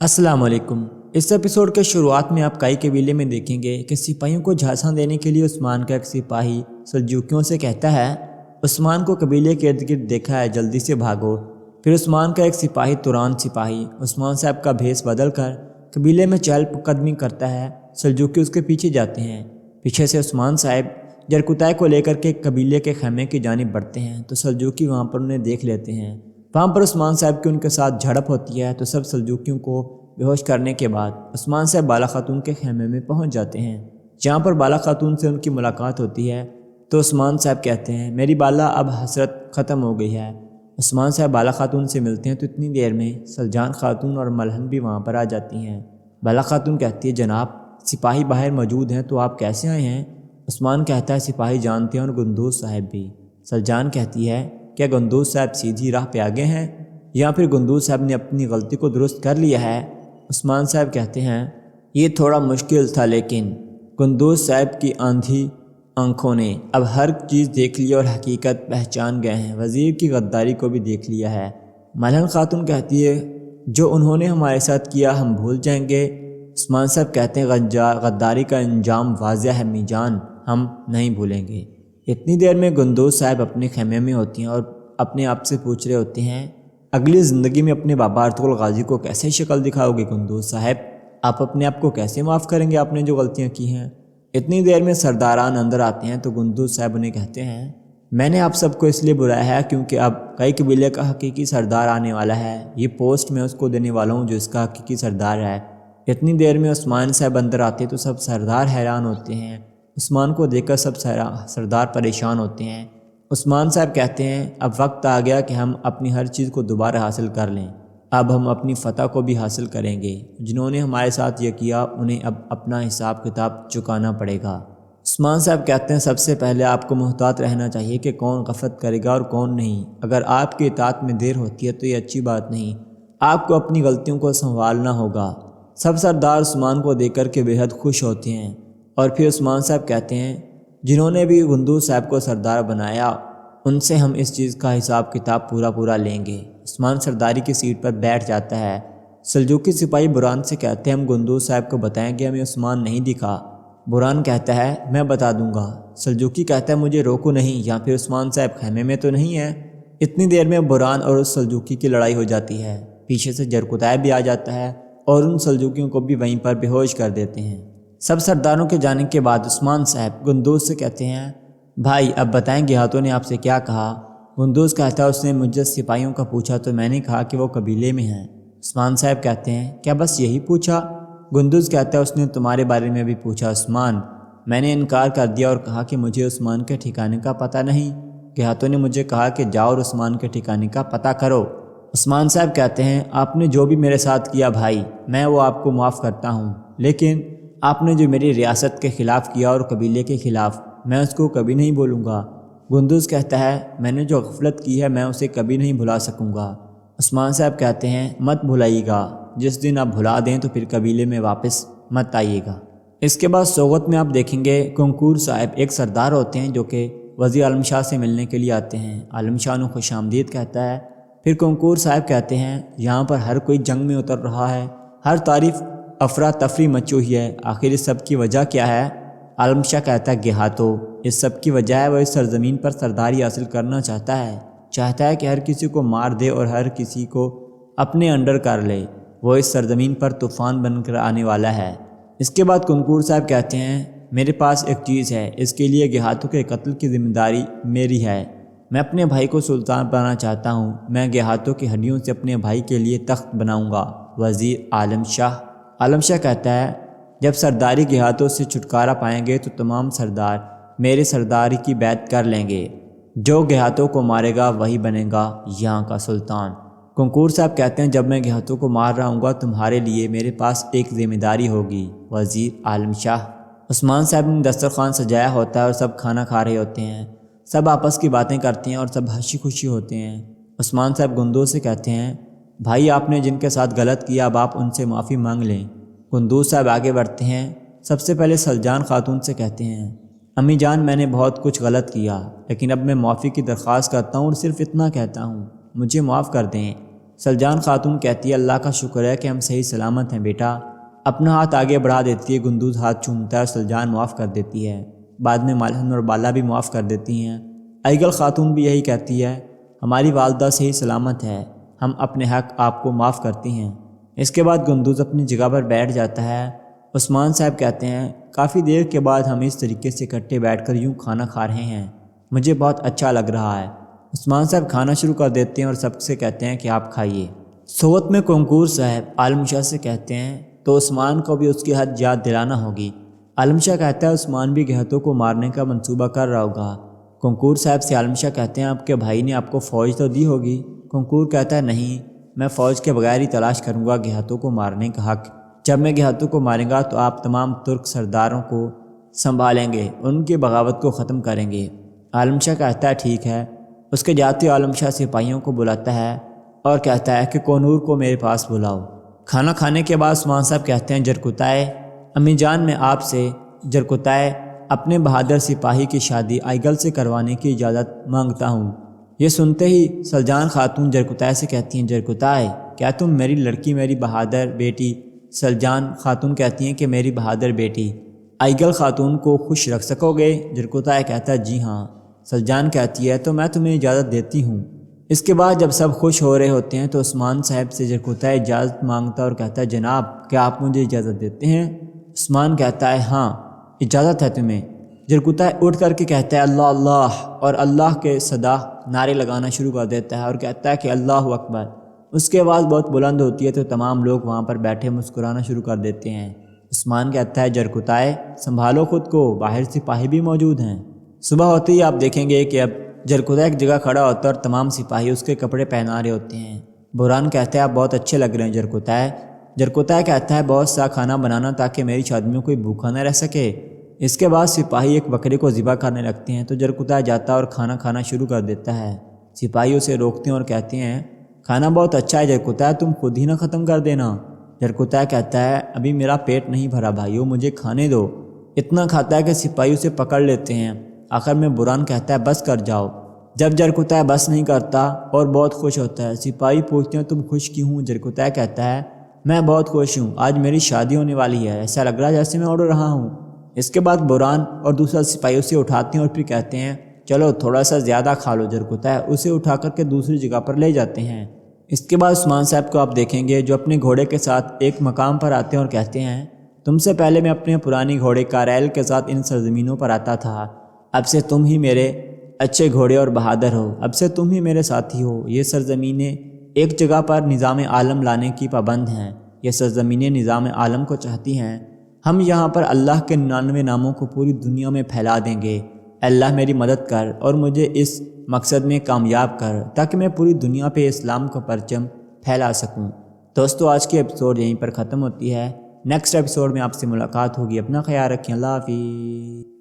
السلام علیکم۔ اس ایپیسوڈ کے شروعات میں آپ کائی قبیلے میں دیکھیں گے کہ سپاہیوں کو جھانسا دینے کے لیے عثمان کا ایک سپاہی سلجوکیوں سے کہتا ہے عثمان کو قبیلے کے ارد گرد دیکھا ہے، جلدی سے بھاگو۔ پھر عثمان کا ایک سپاہی توران سپاہی عثمان صاحب کا بھیس بدل کر قبیلے میں چہل قدمی کرتا ہے۔ سلجوکی اس کے پیچھے جاتے ہیں۔ پیچھے سے عثمان صاحب جرکتائے کو لے کر کے قبیلے کے خیمے کی جانب بڑھتے ہیں تو سلجوکی وہاں پر انہیں دیکھ لیتے ہیں۔ وہاں پر عثمان صاحب کی ان کے ساتھ جھڑپ ہوتی ہے تو سب سلجوکیوں کو بے ہوش کرنے کے بعد عثمان صاحب بالا خاتون کے خیمے میں پہنچ جاتے ہیں، جہاں پر بالا خاتون سے ان کی ملاقات ہوتی ہے تو عثمان صاحب کہتے ہیں میری بالا اب حسرت ختم ہو گئی ہے۔ عثمان صاحب بالا خاتون سے ملتے ہیں تو اتنی دیر میں سلجان خاتون اور ملہن بھی وہاں پر آ جاتی ہیں۔ بالا خاتون کہتی ہے جناب سپاہی باہر موجود ہیں تو آپ کیسے آئے ہیں؟ عثمان کہتا ہے سپاہی جانتے ہیں اور گندوز صاحب بھی۔ سلجان کہتی ہے کیا گندوز صاحب سیدھی راہ پہ آگے ہیں یا پھر گندوز صاحب نے اپنی غلطی کو درست کر لیا ہے؟ عثمان صاحب کہتے ہیں یہ تھوڑا مشکل تھا، لیکن گندوز صاحب کی آندھی آنکھوں نے اب ہر چیز دیکھ لی اور حقیقت پہچان گئے ہیں، وزیر کی غداری کو بھی دیکھ لیا ہے۔ ملہن خاتون کہتی ہے جو انہوں نے ہمارے ساتھ کیا ہم بھول جائیں گے؟ عثمان صاحب کہتے ہیں غداری کا انجام واضح ہے می جان، ہم نہیں بھولیں گے۔ اتنی دیر میں گندوز صاحب اپنے خیمے میں ہوتی ہیں اور اپنے آپ سے پوچھ رہے ہوتے ہیں اگلی زندگی میں اپنے بابا ارطغرل غازی کو کیسے شکل دکھاؤ گے گندوز صاحب؟ آپ اپنے آپ کو کیسے معاف کریں گے آپ نے جو غلطیاں کی ہیں؟ اتنی دیر میں سرداران اندر آتے ہیں تو گندوز صاحب انہیں کہتے ہیں میں نے آپ سب کو اس لیے بلایا ہے کیونکہ اب کئی قبیلے کا حقیقی سردار آنے والا ہے، یہ پوسٹ میں اس کو دینے والا ہوں جو اس کا حقیقی سردار ہے۔ اتنی دیر میں عثمان صاحب اندر آتے تو سب سردار حیران ہوتے ہیں، عثمان کو دیکھ کر سب سردار پریشان ہوتے ہیں۔ عثمان صاحب کہتے ہیں اب وقت آ گیا کہ ہم اپنی ہر چیز کو دوبارہ حاصل کر لیں، اب ہم اپنی فتح کو بھی حاصل کریں گے، جنہوں نے ہمارے ساتھ یہ کیا انہیں اب اپنا حساب کتاب چکانا پڑے گا۔ عثمان صاحب کہتے ہیں سب سے پہلے آپ کو محتاط رہنا چاہیے کہ کون غفلت کرے گا اور کون نہیں، اگر آپ کی اطاعت میں دیر ہوتی ہے تو یہ اچھی بات نہیں، آپ کو اپنی غلطیوں کو سنبھالنا ہوگا۔ سب سردار عثمان کو دیکھ کر کے بے حد خوش ہوتے ہیں اور پھر عثمان صاحب کہتے ہیں جنہوں نے بھی گندوز صاحب کو سردار بنایا ان سے ہم اس چیز کا حساب کتاب پورا لیں گے۔ عثمان سرداری کی سیٹ پر بیٹھ جاتا ہے۔ سلجوکی سپاہی بران سے کہتے ہیں ہم گندوز صاحب کو بتائیں گے ہمیں عثمان نہیں دکھا۔ بران کہتا ہے میں بتا دوں گا۔ سلجوکی کہتا ہے مجھے روکو نہیں، یا پھر عثمان صاحب خیمے میں تو نہیں ہے؟ اتنی دیر میں بران اور اس سلجوکی کی لڑائی ہو جاتی ہے، پیچھے سے جرکتائے بھی آ جاتا ہے اور ان سلجوکیوں کو بھی وہیں پر بے ہوش کر دیتے ہیں۔ سب سرداروں کے جانے کے بعد عثمان صاحب گندوز سے کہتے ہیں بھائی اب بتائیں گہاتوں نے آپ سے کیا کہا؟ گندوز کہتا ہے اس نے مجھ سے سپاہیوں کا پوچھا تو میں نے کہا کہ وہ قبیلے میں ہیں۔ عثمان صاحب کہتے ہیں کیا بس یہی پوچھا؟ گندوز کہتا ہے اس نے تمہارے بارے میں بھی پوچھا عثمان، میں نے انکار کر دیا اور کہا کہ مجھے عثمان کے ٹھکانے کا پتہ نہیں۔ گہاتوں نے مجھے کہا کہ جاؤ اور عثمان کے ٹھکانے کا پتہ کرو۔ عثمان صاحب کہتے ہیں آپ نے جو بھی میرے ساتھ کیا بھائی میں وہ آپ کو معاف کرتا ہوں، لیکن آپ نے جو میری ریاست کے خلاف کیا اور قبیلے کے خلاف میں اس کو کبھی نہیں بولوں گا۔ گندوز کہتا ہے میں نے جو غفلت کی ہے میں اسے کبھی نہیں بھلا سکوں گا۔ عثمان صاحب کہتے ہیں مت بھلائیے گا، جس دن آپ بھلا دیں تو پھر قبیلے میں واپس مت آئیے گا۔ اس کے بعد سوغت میں آپ دیکھیں گے کنکور صاحب ایک سردار ہوتے ہیں جو کہ وزیر عالم شاہ سے ملنے کے لیے آتے ہیں۔ عالم شاہ انہیں خوش آمدید کہتا ہے۔ پھر کنکور صاحب کہتے ہیں یہاں پر ہر کوئی جنگ میں اتر رہا ہے، ہر طرف افراتفری مچی ہوئی ہے، آخر اس سب کی وجہ کیا ہے؟ عالم شاہ کہتا ہے گہاتو، اس سب کی وجہ ہے وہ اس سرزمین پر سرداری حاصل کرنا چاہتا ہے کہ ہر کسی کو مار دے اور ہر کسی کو اپنے انڈر کر لے، وہ اس سرزمین پر طوفان بن کر آنے والا ہے۔ اس کے بعد کنکور صاحب کہتے ہیں میرے پاس ایک چیز ہے، اس کے لیے گہاتو کے قتل کی ذمہ داری میری ہے، میں اپنے بھائی کو سلطان بنانا چاہتا ہوں، میں گہاتو کی ہڈیوں سے اپنے بھائی کے لیے تخت بناؤں گا۔ وزیر عالم شاہ کہتا ہے جب سرداری گہاتوں سے چھٹکارا پائیں گے تو تمام سردار میرے سرداری کی بیعت کر لیں گے، جو گہاتوں کو مارے گا وہی بنے گا یہاں کا سلطان۔ کنکور صاحب کہتے ہیں جب میں گہاتوں کو مار رہا ہوں گا تمہارے لیے میرے پاس ایک ذمہ داری ہوگی۔ وزیر عالم شاہ عثمان صاحب نے دسترخوان سجایا ہوتا ہے اور سب کھانا کھا رہے ہوتے ہیں، سب آپس کی باتیں کرتے ہیں اور سب ہنسی خوشی ہوتے ہیں۔ عثمان صاحب گندوز سے کہتے ہیں بھائی آپ نے جن کے ساتھ غلط کیا اب آپ ان سے معافی مانگ لیں۔ گندوز صاحب آگے بڑھتے ہیں، سب سے پہلے سلجان خاتون سے کہتے ہیں امی جان میں نے بہت کچھ غلط کیا، لیکن اب میں معافی کی درخواست کرتا ہوں اور صرف اتنا کہتا ہوں مجھے معاف کر دیں۔ سلجان خاتون کہتی ہے اللہ کا شکر ہے کہ ہم صحیح سلامت ہیں بیٹا۔ اپنا ہاتھ آگے بڑھا دیتی ہے، گندوز ہاتھ چومتا ہے اور سلجان معاف کر دیتی ہے۔ بعد میں ملحن اور بالا بھی معاف کر دیتی ہیں۔ ایگل خاتون بھی یہی کہتی ہے ہماری والدہ صحیح سلامت ہے، ہم اپنے حق آپ کو معاف کرتی ہیں۔ اس کے بعد گندوز اپنی جگہ پر بیٹھ جاتا ہے۔ عثمان صاحب کہتے ہیں کافی دیر کے بعد ہم اس طریقے سے اکٹھے بیٹھ کر یوں کھانا کھا رہے ہیں، مجھے بہت اچھا لگ رہا ہے۔ عثمان صاحب کھانا شروع کر دیتے ہیں اور سب سے کہتے ہیں کہ آپ کھائیے۔ صوت میں کنکور صاحب عالم شاہ سے کہتے ہیں تو عثمان کو بھی اس کی حد یاد دلانا ہوگی۔ عالم شاہ کہتا ہے عثمان بھی گہتوں کو مارنے کا منصوبہ کر رہا ہوگا۔ کنکور صاحب سے عالم شاہ کہتے ہیں آپ کے بھائی نے آپ کو فوج تو دی ہوگی؟ کنکور کہتا ہے نہیں، میں فوج کے بغیر ہی تلاش کروں گا گہتوں کو مارنے کا حق۔ جب میں گہتوں کو ماریں گا تو آپ تمام ترک سرداروں کو سنبھالیں گے، ان کی بغاوت کو ختم کریں گے۔ عالم شاہ کہتا ہے ٹھیک ہے۔ اس کے جاتے عالم شاہ سپاہیوں کو بلاتا ہے اور کہتا ہے کہ کونور کو میرے پاس بلاؤ۔ کھانا کھانے کے بعد عثمان صاحب کہتے ہیں جرکتائے امی جان میں آپ سے جرکتائے اپنے بہادر سپاہی کی شادی ایگل سے کروانے کی اجازت مانگتا ہوں۔ یہ سنتے ہی سلجان خاتون جرکتائے سے کہتی ہیں جرکتائے کیا تم میری لڑکی میری بہادر بیٹی؟ سلجان خاتون کہتی ہیں کہ میری بہادر بیٹی ایگل خاتون کو خوش رکھ سکو گے؟ جرکتائے کہتا ہے جی ہاں۔ سلجان کہتی ہے تو میں تمہیں اجازت دیتی ہوں۔ اس کے بعد جب سب خوش ہو رہے ہوتے ہیں تو عثمان صاحب سے جرکتائے اجازت مانگتا اور کہتا ہے جناب کیا آپ مجھے اجازت دیتے ہیں؟ عثمان کہتا ہے ہاں اجازت ہے تمہیں۔ جرکتائے اٹھ کر کے کہتا ہے اللہ اللہ، اور اللہ کے صدا نعرے لگانا شروع کر دیتا ہے اور کہتا ہے کہ اللہ اکبر۔ اس کی آواز بہت بلند ہوتی ہے تو تمام لوگ وہاں پر بیٹھے مسکرانا شروع کر دیتے ہیں۔ عثمان کہتا ہے جرکتائے سنبھالو خود کو، باہر سپاہی بھی موجود ہیں۔ صبح ہوتے ہی آپ دیکھیں گے کہ اب جرکتائے ایک جگہ کھڑا ہوتا ہے اور تمام سپاہی اس کے کپڑے پہنا رہے ہوتے ہیں۔ بوران کہتا ہے آپ بہت اچھے لگ رہے ہیں جرکتائے۔ جرکتائے کہتا ہے بہت سا کھانا بنانا تاکہ میری شادی میں کوئی بھوکا نہ رہ سکے۔ اس کے بعد سپاہی ایک بکرے کو ذبح کرنے لگتے ہیں تو جرکتائے جاتا ہے اور کھانا کھانا شروع کر دیتا ہے۔ سپاہی اسے روکتے ہیں اور کہتے ہیں کھانا بہت اچھا ہے جرکتائے، تم خود ہی نہ ختم کر دینا۔ جرکتائے کہتا ہے ابھی میرا پیٹ نہیں بھرا بھائیو، مجھے کھانے دو۔ اتنا کھاتا ہے کہ سپاہی اسے پکڑ لیتے ہیں۔ آخر میں بوران کہتا ہے بس کر جاؤ۔ جب جرکتائے بس نہیں کرتا اور بہت خوش ہوتا ہے، سپاہی پوچھتے ہیں تم خوش کیوں ہوں؟ جرکتائے کہتا ہے میں بہت خوش ہوں، آج میری شادی ہونے والی ہے، ایسا لگ رہا ہے جیسے میں اڑ رہا ہوں۔ اس کے بعد بوران اور دوسرا سپاہی اسے اٹھاتے ہیں اور پھر کہتے ہیں چلو تھوڑا سا زیادہ کھا لو۔ جرکتائے اسے اٹھا کر کے دوسری جگہ پر لے جاتے ہیں۔ اس کے بعد عثمان صاحب کو آپ دیکھیں گے جو اپنے گھوڑے کے ساتھ ایک مقام پر آتے ہیں اور کہتے ہیں تم سے پہلے میں اپنے پرانی گھوڑے کاریل کے ساتھ ان سرزمینوں پر آتا تھا، اب سے تم ہی میرے اچھے گھوڑے اور بہادر ہو، اب سے تم ہی میرے ساتھی ہو۔ یہ سرزمینیں ایک جگہ پر نظام عالم لانے کی پابند ہیں، یہ سرزمینیں نظام عالم کو چاہتی ہیں۔ ہم یہاں پر اللہ کے 99 ناموں کو پوری دنیا میں پھیلا دیں گے۔ اللہ میری مدد کر اور مجھے اس مقصد میں کامیاب کر تاکہ میں پوری دنیا پہ اسلام کا پرچم پھیلا سکوں۔ دوستو آج کی ایپیسوڈ یہیں پر ختم ہوتی ہے۔ نیکسٹ ایپیسوڈ میں آپ سے ملاقات ہوگی، اپنا خیال رکھیں، اللہ حافظ۔